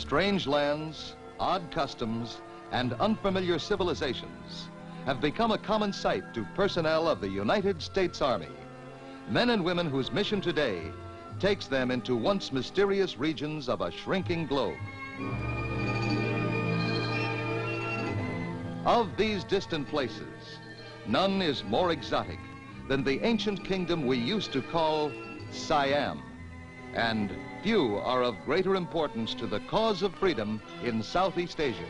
Strange lands, odd customs, and unfamiliar civilizations have become a common sight to personnel of the United States Army, men and women whose mission today takes them into once mysterious regions of a shrinking globe. Of these distant places, none is more exotic than the ancient kingdom we used to call Siam, and few are of greater importance to the cause of freedom in Southeast Asia.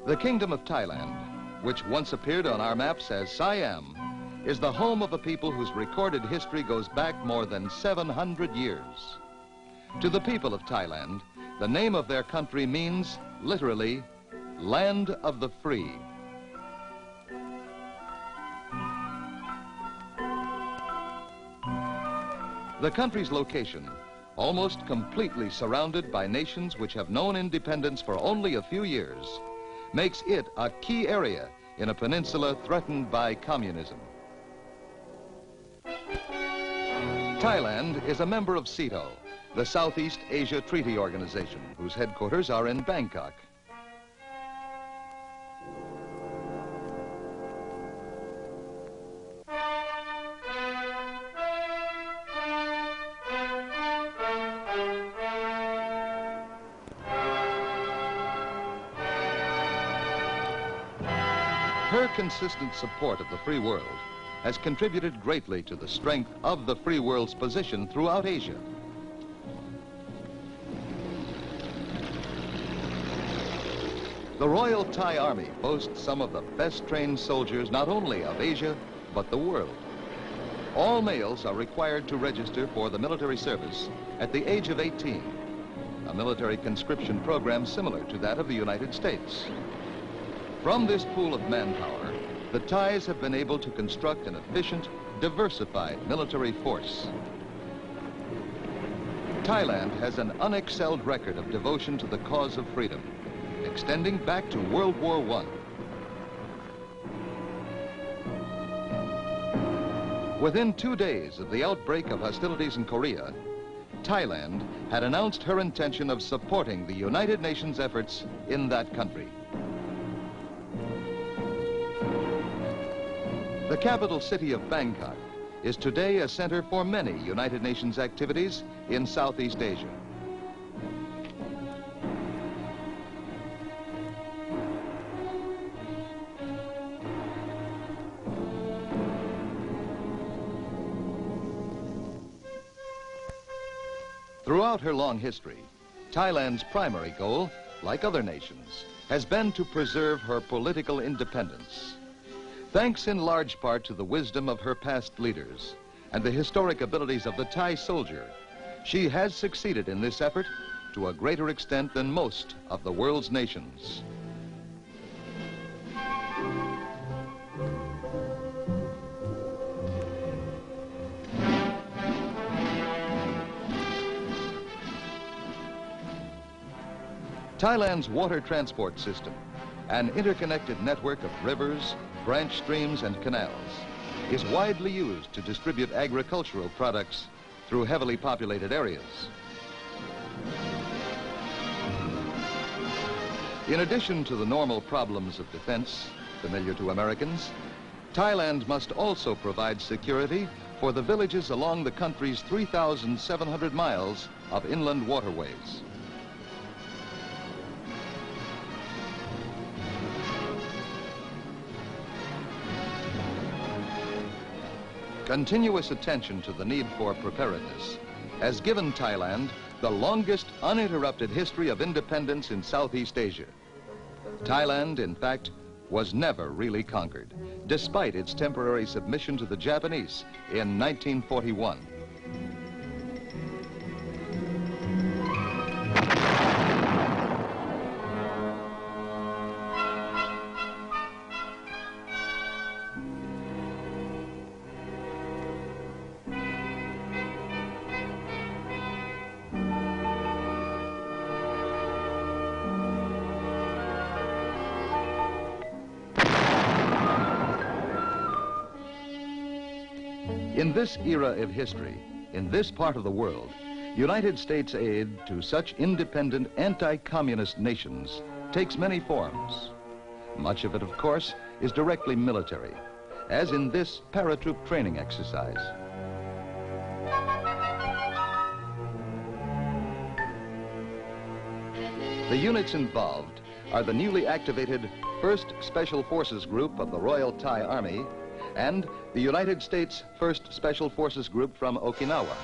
The Kingdom of Thailand, which once appeared on our maps as Siam, is the home of a people whose recorded history goes back more than 700 years. To the people of Thailand, the name of their country means, literally, Land of the Free. The country's location, almost completely surrounded by nations which have known independence for only a few years, makes it a key area in a peninsula threatened by communism. Thailand is a member of SEATO, the Southeast Asia Treaty Organization, whose headquarters are in Bangkok. Her consistent support of the free world has contributed greatly to the strength of the free world's position throughout Asia. The Royal Thai Army boasts some of the best trained soldiers not only of Asia, but the world. All males are required to register for the military service at the age of 18, a military conscription program similar to that of the United States. From this pool of manpower, the Thais have been able to construct an efficient, diversified military force. Thailand has an unexcelled record of devotion to the cause of freedom, extending back to World War I. Within 2 days of the outbreak of hostilities in Korea, Thailand had announced her intention of supporting the United Nations efforts in that country. The capital city of Bangkok is today a center for many United Nations activities in Southeast Asia. Throughout her long history, Thailand's primary goal, like other nations, has been to preserve her political independence. Thanks in large part to the wisdom of her past leaders and the historic abilities of the Thai soldier, she has succeeded in this effort to a greater extent than most of the world's nations. Thailand's water transport system, an interconnected network of rivers, branch streams, and canals, is widely used to distribute agricultural products through heavily populated areas. In addition to the normal problems of defense, familiar to Americans, Thailand must also provide security for the villages along the country's 3,700 miles of inland waterways. Continuous attention to the need for preparedness has given Thailand the longest uninterrupted history of independence in Southeast Asia. Thailand, in fact, was never really conquered, despite its temporary submission to the Japanese in 1941. In this era of history, in this part of the world, United States aid to such independent anti-communist nations takes many forms. Much of it, of course, is directly military, as in this paratroop training exercise. The units involved are the newly activated 1st Special Forces Group of the Royal Thai Army and the United States 1st Special Forces Group from Okinawa.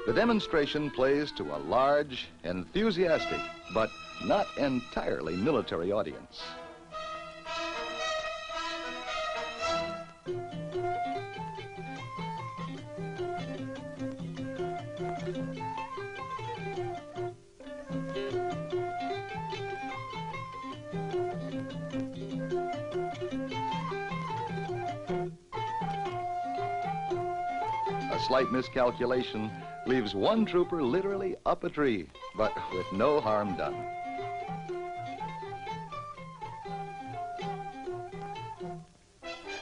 The demonstration plays to a large, enthusiastic, but not entirely military audience. A slight miscalculation leaves one trooper literally up a tree, but with no harm done.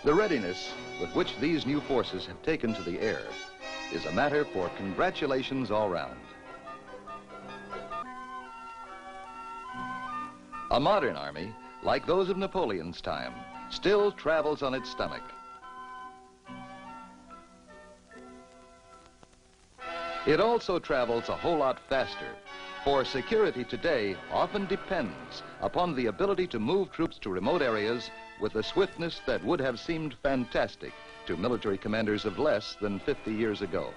The readiness with which these new forces have taken to the air is a matter for congratulations all round. A modern army, like those of Napoleon's time, still travels on its stomach. It also travels a whole lot faster, for security today often depends upon the ability to move troops to remote areas with a swiftness that would have seemed fantastic to military commanders of less than 50 years ago.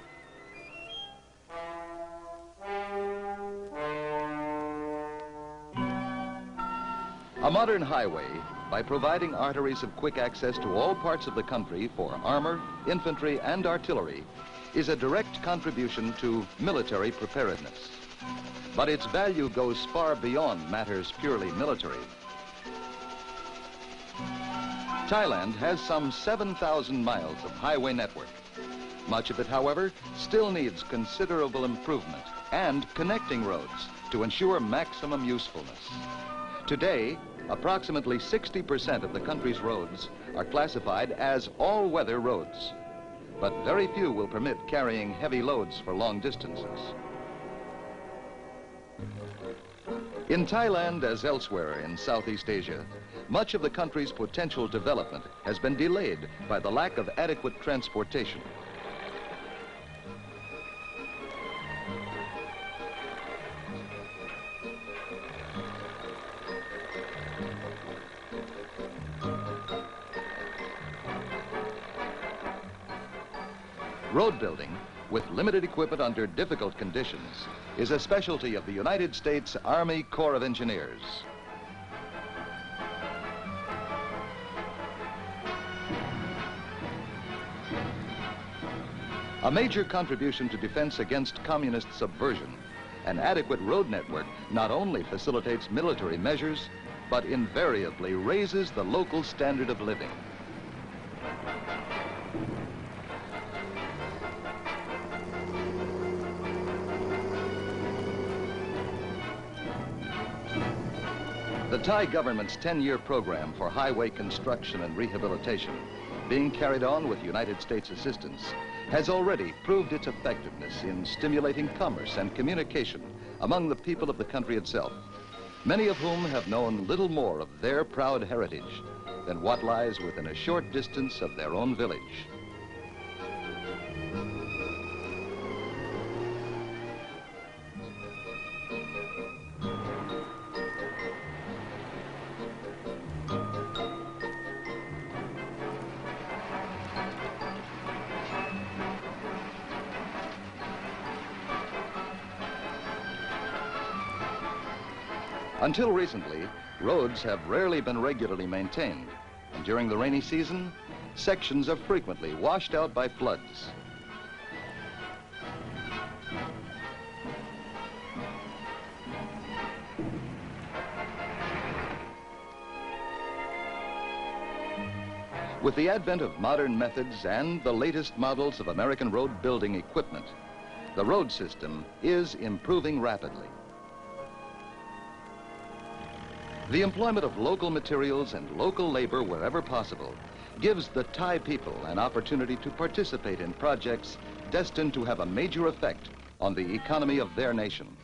A modern highway, by providing arteries of quick access to all parts of the country for armor, infantry, and artillery, is a direct contribution to military preparedness. But its value goes far beyond matters purely military. Thailand has some 7,000 miles of highway network. Much of it, however, still needs considerable improvement and connecting roads to ensure maximum usefulness. Today, approximately 60% of the country's roads are classified as all-weather roads, but very few will permit carrying heavy loads for long distances. In Thailand, as elsewhere in Southeast Asia, much of the country's potential development has been delayed by the lack of adequate transportation. Road building, with limited equipment under difficult conditions, is a specialty of the United States Army Corps of Engineers. A major contribution to defense against communist subversion, an adequate road network not only facilitates military measures, but invariably raises the local standard of living. The Thai government's 10-year program for highway construction and rehabilitation, being carried on with United States assistance, has already proved its effectiveness in stimulating commerce and communication among the people of the country itself, many of whom have known little more of their proud heritage than what lies within a short distance of their own village. Until recently, roads have rarely been regularly maintained, and during the rainy season, sections are frequently washed out by floods. With the advent of modern methods and the latest models of American road building equipment, the road system is improving rapidly. The employment of local materials and local labor wherever possible gives the Thai people an opportunity to participate in projects destined to have a major effect on the economy of their nation.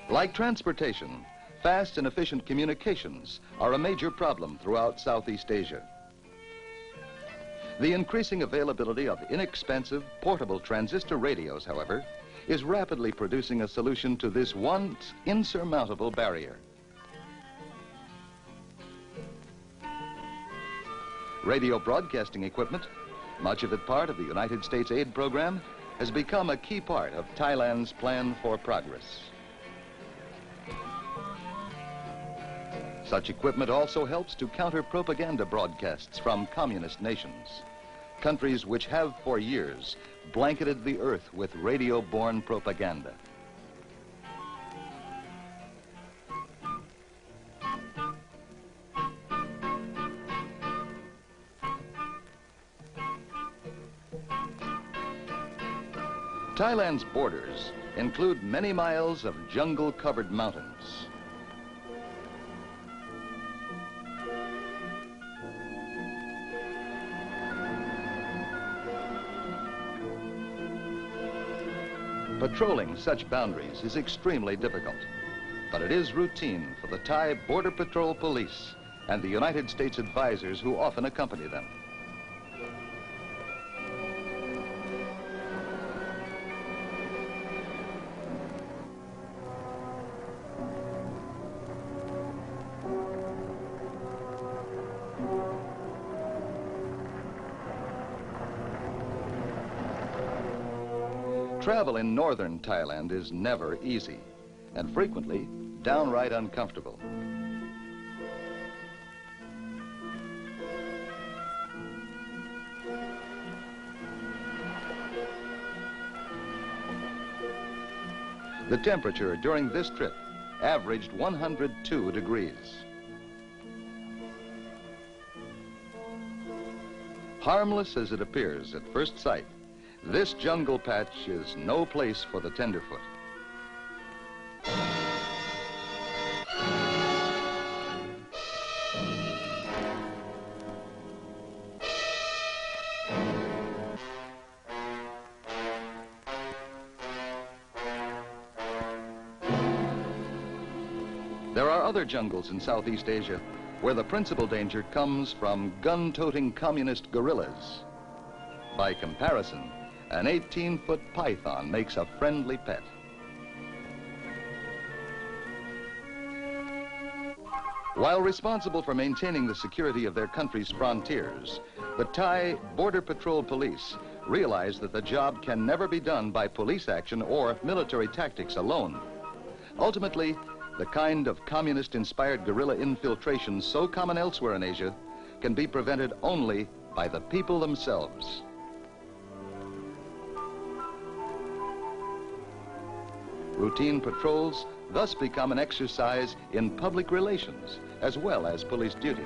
Like transportation, fast and efficient communications are a major problem throughout Southeast Asia. The increasing availability of inexpensive, portable transistor radios, however, is rapidly producing a solution to this once insurmountable barrier. Radio broadcasting equipment, much of it part of the United States aid program, has become a key part of Thailand's plan for progress. Such equipment also helps to counter propaganda broadcasts from communist nations, countries which have for years blanketed the earth with radio-borne propaganda. Thailand's borders include many miles of jungle-covered mountains. Patrolling such boundaries is extremely difficult, but it is routine for the Thai Border Patrol Police and the United States advisors who often accompany them. Travel in northern Thailand is never easy, and frequently downright uncomfortable. The temperature during this trip averaged 102 degrees. Harmless as it appears at first sight, this jungle patch is no place for the tenderfoot. There are other jungles in Southeast Asia where the principal danger comes from gun-toting communist guerrillas. By comparison, an 18-foot python makes a friendly pet. While responsible for maintaining the security of their country's frontiers, the Thai Border Patrol Police realize that the job can never be done by police action or military tactics alone. Ultimately, the kind of communist-inspired guerrilla infiltration so common elsewhere in Asia can be prevented only by the people themselves. Routine patrols thus become an exercise in public relations as well as police duties.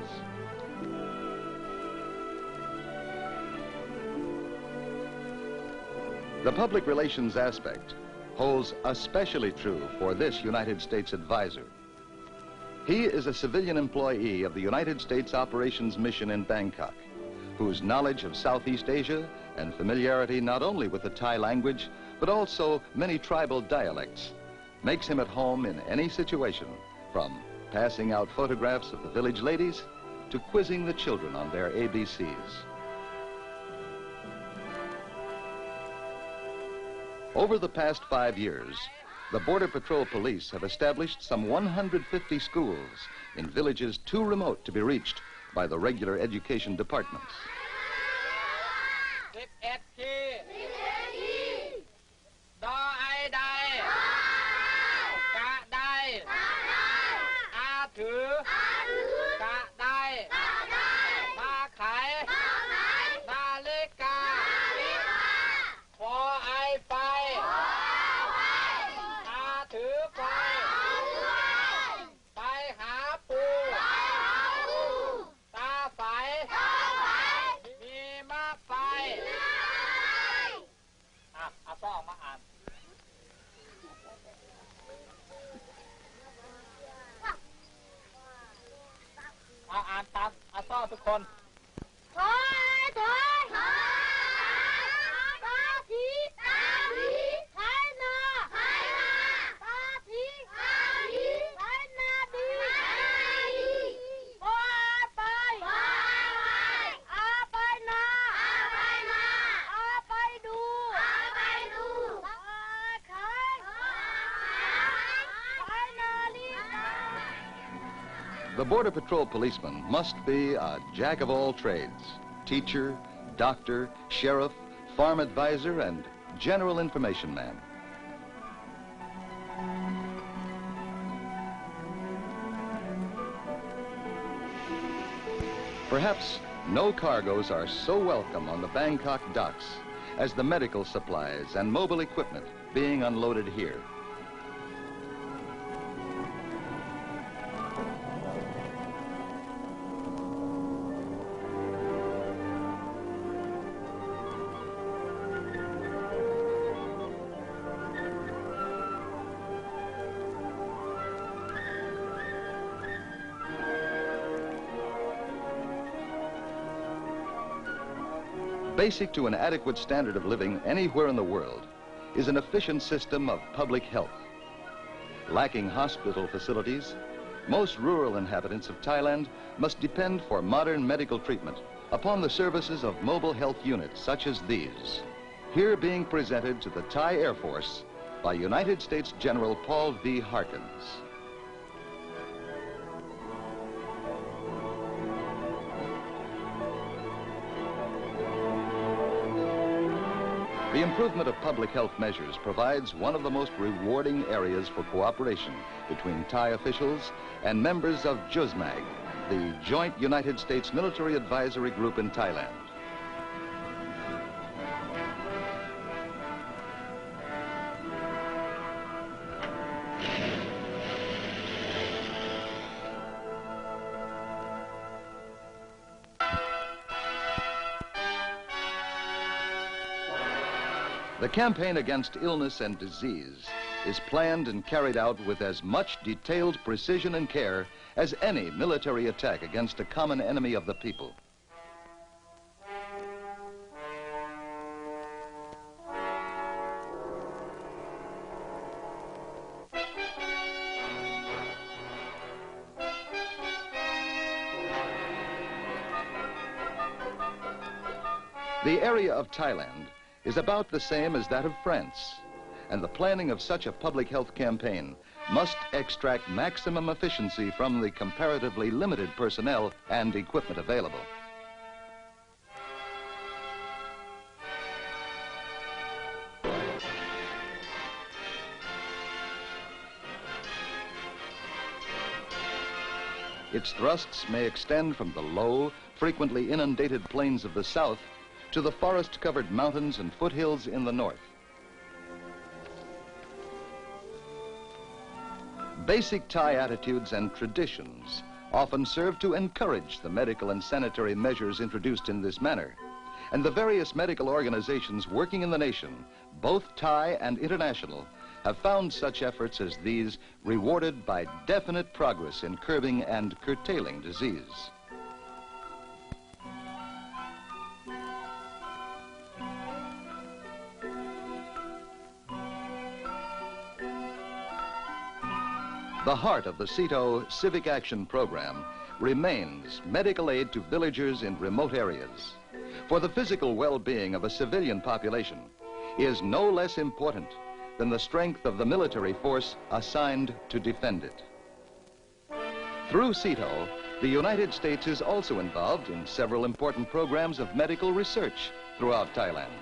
The public relations aspect holds especially true for this United States advisor. He is a civilian employee of the United States Operations Mission in Bangkok, whose knowledge of Southeast Asia and familiarity not only with the Thai language, but also many tribal dialects, makes him at home in any situation, from passing out photographs of the village ladies to quizzing the children on their ABCs. Over the past 5 years, the Border Patrol Police have established some 150 schools in villages too remote to be reached by the regular education departments. The Border Patrol policeman must be a jack of all trades: teacher, doctor, sheriff, farm advisor, and general information man. Perhaps no cargoes are so welcome on the Bangkok docks as the medical supplies and mobile equipment being unloaded here. Basic to an adequate standard of living anywhere in the world is an efficient system of public health. Lacking hospital facilities, most rural inhabitants of Thailand must depend for modern medical treatment upon the services of mobile health units such as these, here being presented to the Thai Air Force by United States General Paul V. Harkins. The improvement of public health measures provides one of the most rewarding areas for cooperation between Thai officials and members of JUSMAG, the Joint United States Military Advisory Group in Thailand. The campaign against illness and disease is planned and carried out with as much detailed precision and care as any military attack against a common enemy of the people. The area of Thailand is about the same as that of France, and the planning of such a public health campaign must extract maximum efficiency from the comparatively limited personnel and equipment available. Its thrusts may extend from the low, frequently inundated plains of the south to the forest-covered mountains and foothills in the north. Basic Thai attitudes and traditions often serve to encourage the medical and sanitary measures introduced in this manner, And the various medical organizations working in the nation, both Thai and international, have found such efforts as these rewarded by definite progress in curbing and curtailing disease. The heart of the CETO Civic Action Program remains medical aid to villagers in remote areas. For the physical well-being of a civilian population is no less important than the strength of the military force assigned to defend it. Through CETO, the United States is also involved in several important programs of medical research throughout Thailand.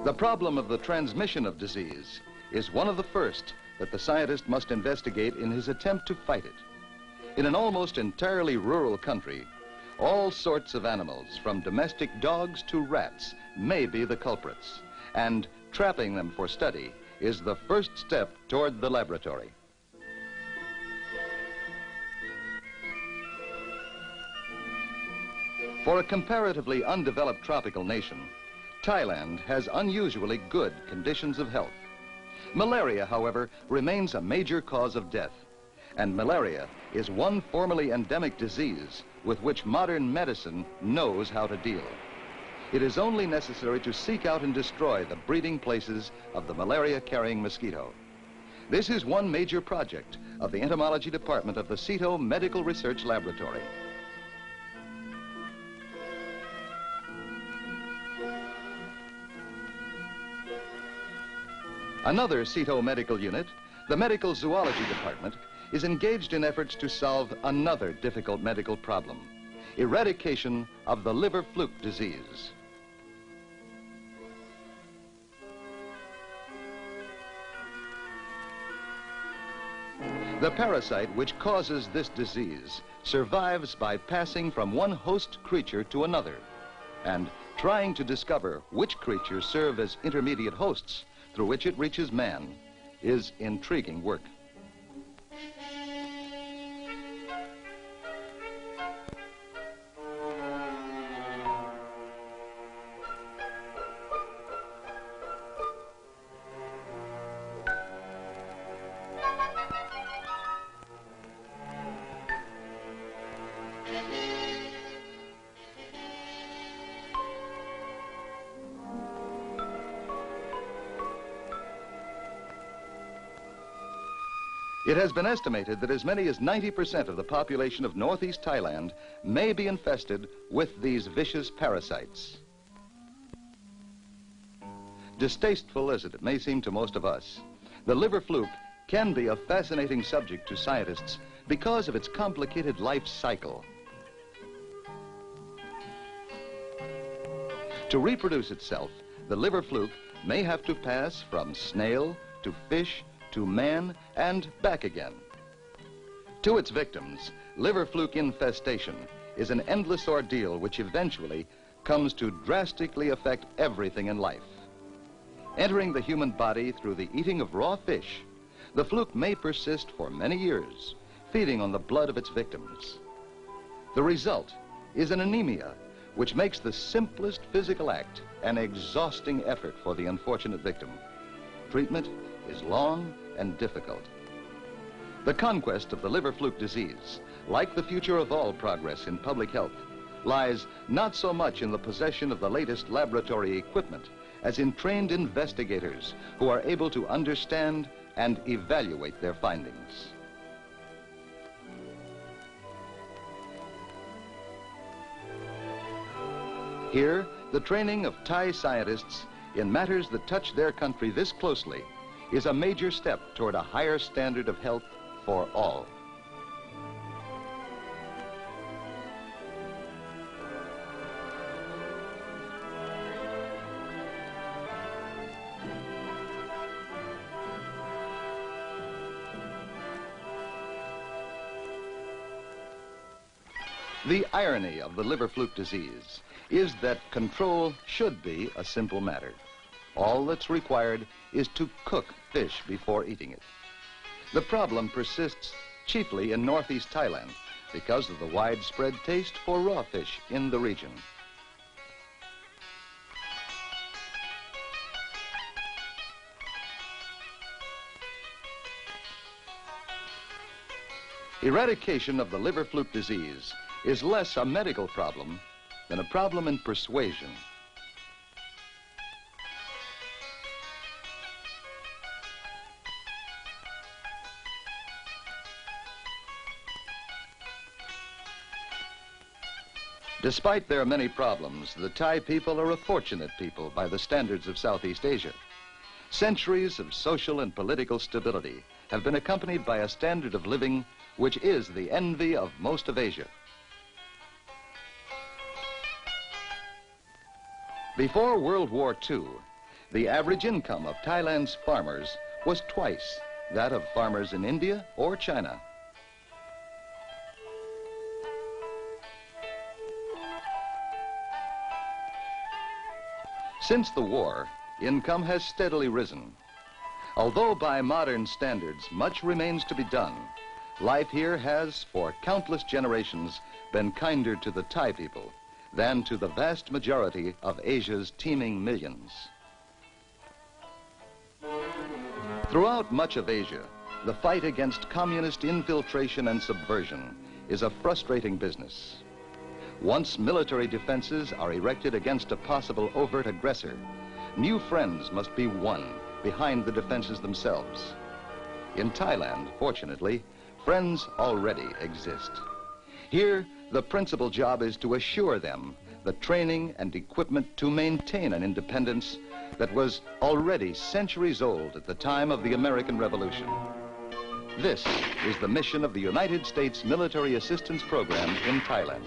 The problem of the transmission of disease is one of the first that the scientist must investigate in his attempt to fight it. In an almost entirely rural country, all sorts of animals, from domestic dogs to rats, may be the culprits, and trapping them for study is the first step toward the laboratory. For a comparatively undeveloped tropical nation, Thailand has unusually good conditions of health. Malaria, however, remains a major cause of death, and malaria is one formerly endemic disease with which modern medicine knows how to deal. It is only necessary to seek out and destroy the breeding places of the malaria-carrying mosquito. This is one major project of the entomology department of the CETO Medical Research Laboratory. Another CETO medical unit, the Medical Zoology Department, is engaged in efforts to solve another difficult medical problem, eradication of the liver fluke disease. The parasite which causes this disease survives by passing from one host creature to another, and trying to discover which creatures serve as intermediate hosts through which it reaches man is intriguing work. It has been estimated that as many as 90% of the population of northeast Thailand may be infested with these vicious parasites. Distasteful as it may seem to most of us, the liver fluke can be a fascinating subject to scientists because of its complicated life cycle. To reproduce itself, the liver fluke may have to pass from snail to fish to man and back again. To its victims, liver fluke infestation is an endless ordeal which eventually comes to drastically affect everything in life. Entering the human body through the eating of raw fish, the fluke may persist for many years, feeding on the blood of its victims. The result is an anemia, which makes the simplest physical act an exhausting effort for the unfortunate victim. Treatment is long and difficult. The conquest of the liver fluke disease, like the future of all progress in public health, lies not so much in the possession of the latest laboratory equipment as in trained investigators who are able to understand and evaluate their findings. Here, the training of Thai scientists in matters that touch their country this closely is a major step toward a higher standard of health for all. The irony of the liver fluke disease is that control should be a simple matter. All that's required is to cook fish before eating it. The problem persists chiefly in northeast Thailand because of the widespread taste for raw fish in the region. Eradication of the liver fluke disease is less a medical problem than a problem in persuasion. Despite their many problems, the Thai people are a fortunate people by the standards of Southeast Asia. Centuries of social and political stability have been accompanied by a standard of living which is the envy of most of Asia. Before World War II, the average income of Thailand's farmers was twice that of farmers in India or China. Since the war, income has steadily risen. Although by modern standards much remains to be done, life here has, for countless generations, been kinder to the Thai people than to the vast majority of Asia's teeming millions. Throughout much of Asia, the fight against communist infiltration and subversion is a frustrating business. Once military defenses are erected against a possible overt aggressor, new friends must be won behind the defenses themselves. In Thailand, fortunately, friends already exist. Here, the principal job is to assure them the training and equipment to maintain an independence that was already centuries old at the time of the American Revolution. This is the mission of the United States Military Assistance Program in Thailand.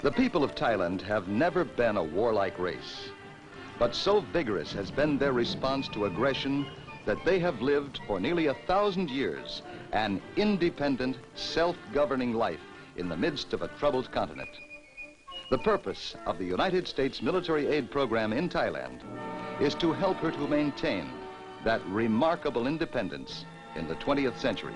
The people of Thailand have never been a warlike race, but so vigorous has been their response to aggression that they have lived for nearly 1,000 years an independent, self-governing life in the midst of a troubled continent. The purpose of the United States military aid program in Thailand is to help her to maintain that remarkable independence in the 20th century.